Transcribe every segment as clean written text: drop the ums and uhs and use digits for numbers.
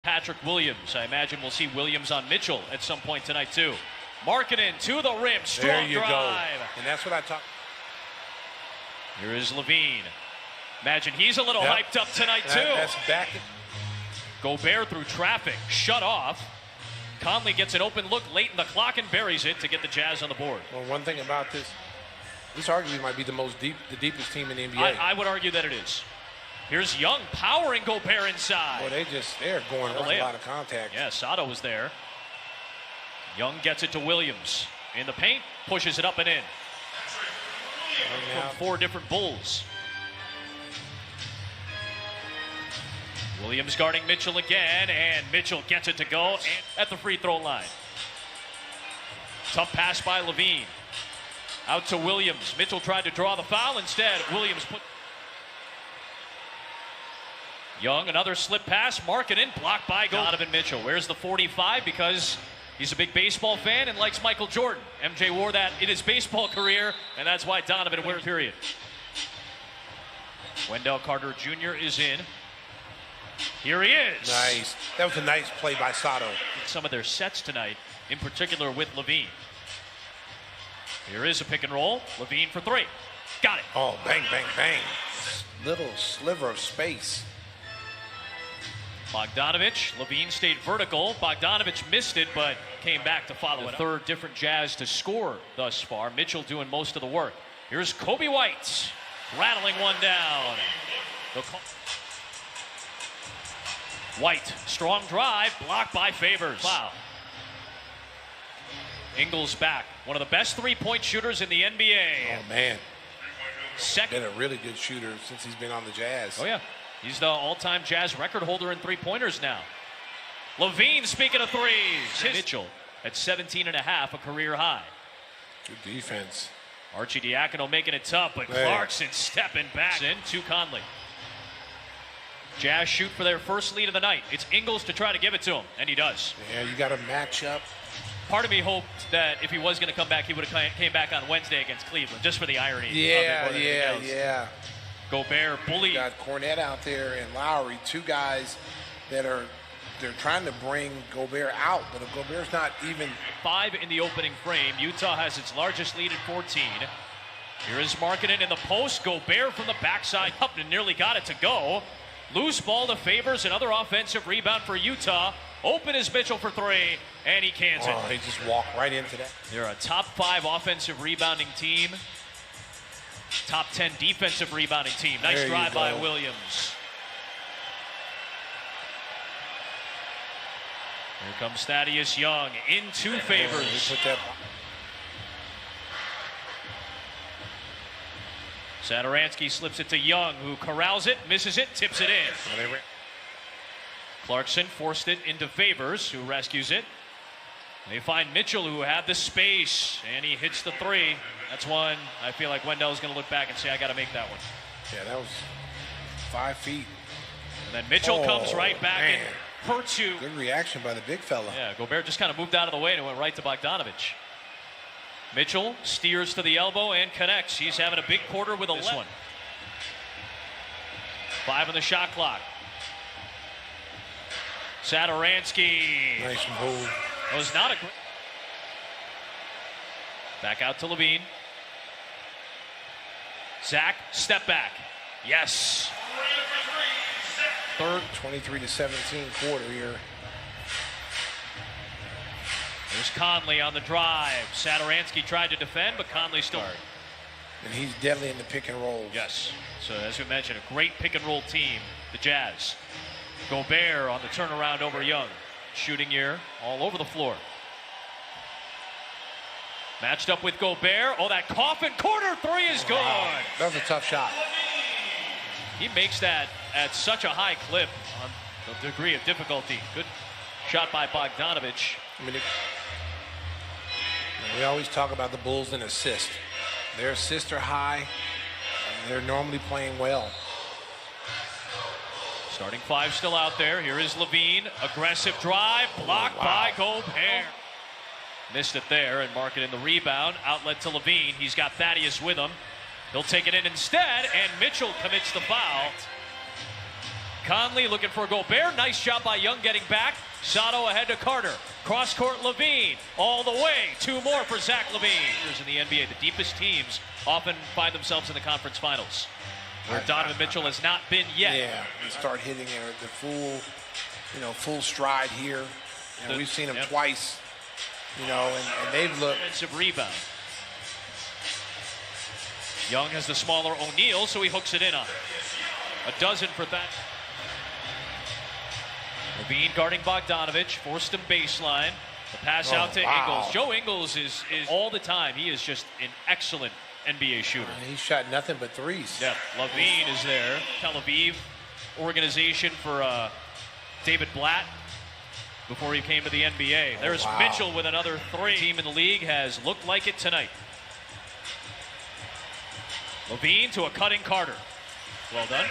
Patrick Williams. I imagine we'll see Williams on Mitchell at some point tonight too. Markkanen to the rim, strong there you drive. Go. And that's what I talk. Here is LaVine. Imagine he's a little hyped up tonight too. That's back. Gobert through traffic, shut off. Conley gets an open look late in the clock and buries it to get the Jazz on the board. Well, one thing about this arguably might be the deepest team in the NBA. I would argue that it is. Here's Young powering Gobert inside. Well, they're going around a lot of contact. Yeah, Sato was there. Young gets it to Williams. In the paint, pushes it up and in. From 4 different Bulls. Williams guarding Mitchell again, and Mitchell gets it to go at the free throw line. Tough pass by LaVine. Out to Williams. Mitchell tried to draw the foul. Instead, Williams put... Young, another slip pass. Markkanen blocked by Donovan Mitchell. Where's the 45? Because he's a big baseball fan and likes Michael Jordan. MJ wore that in his baseball career, and that's why Donovan wears period. Wendell Carter Jr. is in. Here he is. Nice. That was a nice play by Sato. Some of their sets tonight, in particular with LaVine. Here is a pick and roll. LaVine for 3. Got it. Oh, bang, bang, bang. Little sliver of space. Bogdanovich. LaVine stayed vertical. Bogdanovich missed it, but came back to follow it. Third different Jazz to score thus far. Mitchell doing most of the work. Here's Kobe White. Rattling one down. White, strong drive, blocked by Favors. Wow. Ingles back. One of the best three-point shooters in the NBA. Oh, man. Second. Been a really good shooter since he's been on the Jazz. Oh, yeah. He's the all-time Jazz record holder in three-pointers now. LaVine, speaking of threes. Mitchell at 17.5, a career high. Good defense. Archie Diacono making it tough, but Clarkson stepping back in to Conley. Jazz shoot for their first lead of the night. It's Ingles to try to give it to him, and he does. Yeah, you got to match up. Part of me hoped that if he was going to come back, he would have came back on Wednesday against Cleveland, just for the irony. Yeah. Gobert bullied. You got Cornette out there and Lowry, 2 guys that they're trying to bring Gobert out, but if Gobert's not even... 5 in the opening frame. Utah has its largest lead at 14. Here is Markkanen in the post. Gobert from the backside up and nearly got it to go. Loose ball to Favors, another offensive rebound for Utah. Open is Mitchell for 3, and he cans it. He just walked right into that. They're a top 5 offensive rebounding team. Top 10 defensive rebounding team. Nice drive by Williams. Here comes Thaddeus Young into Favors. Satoransky slips it to Young, who corrals it, misses it, tips it in. Clarkson forced it into Favors, who rescues it. They find Mitchell, who had the space, and he hits the 3. That's one I feel like Wendell's going to look back and say, I got to make that one. Yeah, that was 5 feet. And then Mitchell comes right back and hurts you. Good reaction by the big fella. Yeah, Gobert just kind of moved out of the way and went right to Bogdanovich. Mitchell steers to the elbow and connects. He's having a big quarter with 11. 5 on the shot clock. Satoransky. Nice move. It was not a great... Back out to LaVine. Zach, step back. Yes. Third 23-17 quarter here. There's Conley on the drive. Satoransky tried to defend, but Conley still... And he's deadly in the pick and rolls. Yes. So as we mentioned, a great pick and roll team, the Jazz. Gobert on the turnaround over Young. Shooting here all over the floor. Matched up with Gobert. Oh, that coffin corner 3 is good. That was a tough shot. He makes that at such a high clip on the degree of difficulty. Good shot by Bogdanovich. I mean, we always talk about the Bulls in assist. Their assists are high, and they're normally playing well. Starting 5 still out there. Here is LaVine. Aggressive drive. Blocked by Gobert. Missed it there and Markkanen the rebound. Outlet to LaVine. He's got Thaddeus with him. He'll take it in instead, and Mitchell commits the foul. Conley looking for Gobert. Nice job by Young getting back. Sato ahead to Carter. Cross-court Levine. All the way. 2 more for Zach Levine. In the NBA, the deepest teams often find themselves in the conference finals, where Donovan Mitchell has not been yet. Yeah, they start hitting the full stride here. We've seen him twice, and they've looked. Offensive rebound. Young has the smaller O'Neal, so he hooks it in on it. A dozen for that. Levine guarding Bogdanovich, forced him baseline. The pass out to Ingles. Joe Ingles is all the time. He is just an excellent NBA shooter. He shot nothing but threes. Yeah, Levine is there. Tel Aviv organization for David Blatt before he came to the NBA. There's Mitchell with another 3. Team in the league has looked like it tonight. Levine to a cutting Carter. Well done.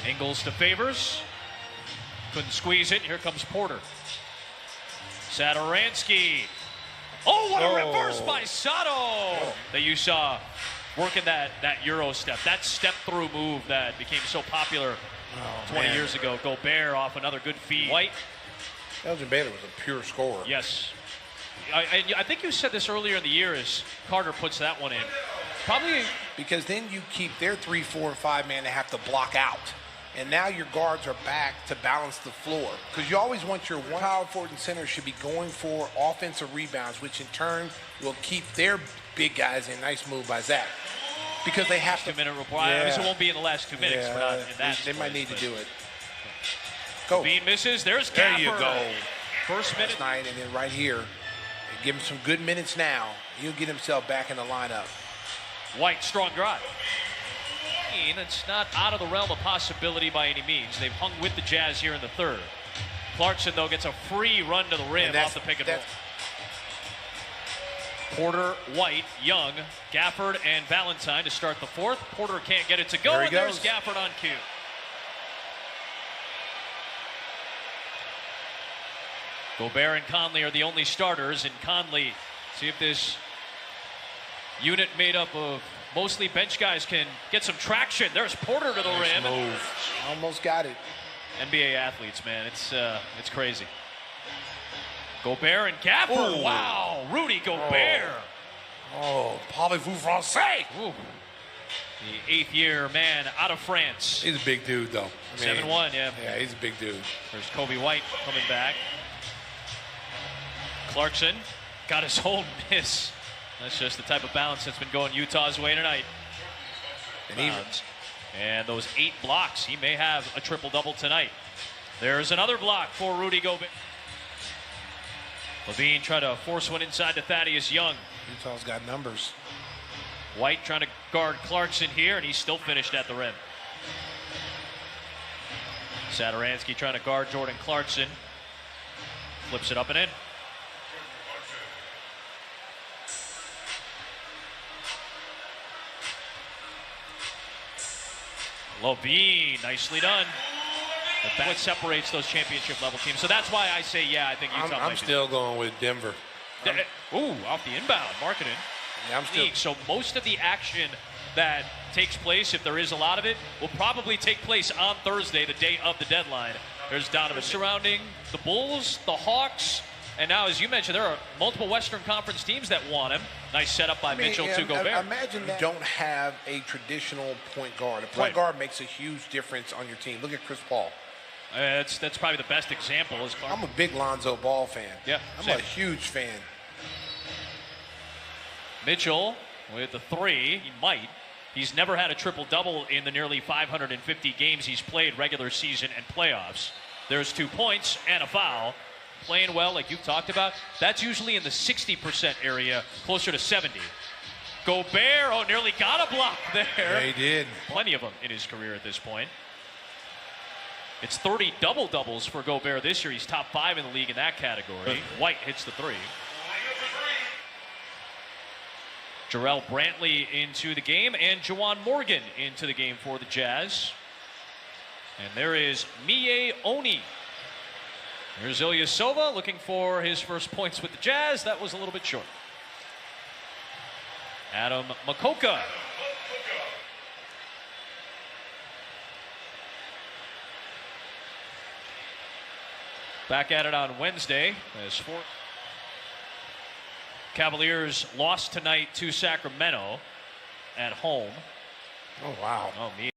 Ingles to Favors. Couldn't squeeze it. Here comes Porter. Satoransky. Oh, what a reverse by Sato that you saw working that Euro step. That step-through move that became so popular 20 years ago. Gobert off another good feed. White. Elgin Baylor was a pure scorer. Yes. I think you said this earlier in the year as Carter puts that one in. Probably because then you keep their 3, 4, and 5 man they have to block out. And now your guards are back to balance the floor. Because you always want your one power forward and center should be going for offensive rebounds, which in turn will keep their big guys in. Nice move by Zach. Because they have to. 2-minute reply. Yeah. It won't be in the last 2 minutes. We're not in that. They might need to do it. Go. Bean misses. There's Gaffer. There you go. First minute. Last night, and then right here. Give him some good minutes now. He'll get himself back in the lineup. White, strong drive. It's not out of the realm of possibility by any means. They've hung with the Jazz here in the third. Clarkson, though, gets a free run to the rim off the pick and roll. Porter, White, Young, Gafford, and Valentine to start the fourth. Porter can't get it to go, and there's Gafford on cue. Gobert and Conley are the only starters, and Conley, see if this unit made up of mostly bench guys can get some traction. There's Porter to the rim. Move. Almost got it. NBA athletes, man, it's crazy. Gobert and Gafford. Ooh. Wow, Rudy Gobert. Parlez-vous français? Ooh. The 8th-year man out of France. He's a big dude, though. 7'1", yeah. Yeah, he's a big dude. There's Kobe White coming back. Clarkson got his own miss. That's just the type of balance that's been going Utah's way tonight. And those 8 blocks, he may have a triple-double tonight. There's another block for Rudy Gobert. Levine trying to force one inside to Thaddeus Young. Utah's got numbers. White trying to guard Clarkson here, and he's still finished at the rim. Satoransky trying to guard Jordan Clarkson. Flips it up and in. Levine, nicely done. What separates those championship level teams? So that's why I say, yeah, I think Utah I'm still going with Denver. Ooh, off the inbound, Markkanen. Yeah, I'm still. So most of the action that takes place, if there is a lot of it, will probably take place on Thursday, the day of the deadline. There's Donovan surrounding the Bulls, the Hawks, and now, as you mentioned, there are multiple Western Conference teams that want him. Nice setup by Mitchell to Gobert. Imagine that you don't have a traditional point guard. A point guard makes a huge difference on your team. Look at Chris Paul. That's probably the best example. I'm a big Lonzo Ball fan. Yeah, I'm a huge fan. Mitchell with the 3. He might. He's never had a triple-double in the nearly 550 games he's played regular season and playoffs. There's 2 points and a foul. Playing well, like you've talked about, that's usually in the 60% area, closer to 70. Gobert, nearly got a block there. Yeah, he did. Plenty of them in his career at this point. It's 30 double-doubles for Gobert this year. He's top 5 in the league in that category. White hits the 3. Jarrell Brantley into the game, and Juwan Morgan into the game for the Jazz. And there is Mie Oni. There's Ilyasova looking for his first points with the Jazz. That was a little bit short. Adam Makoka. Back at it on Wednesday as Cavaliers lost tonight to Sacramento at home. Oh, wow. Oh, me.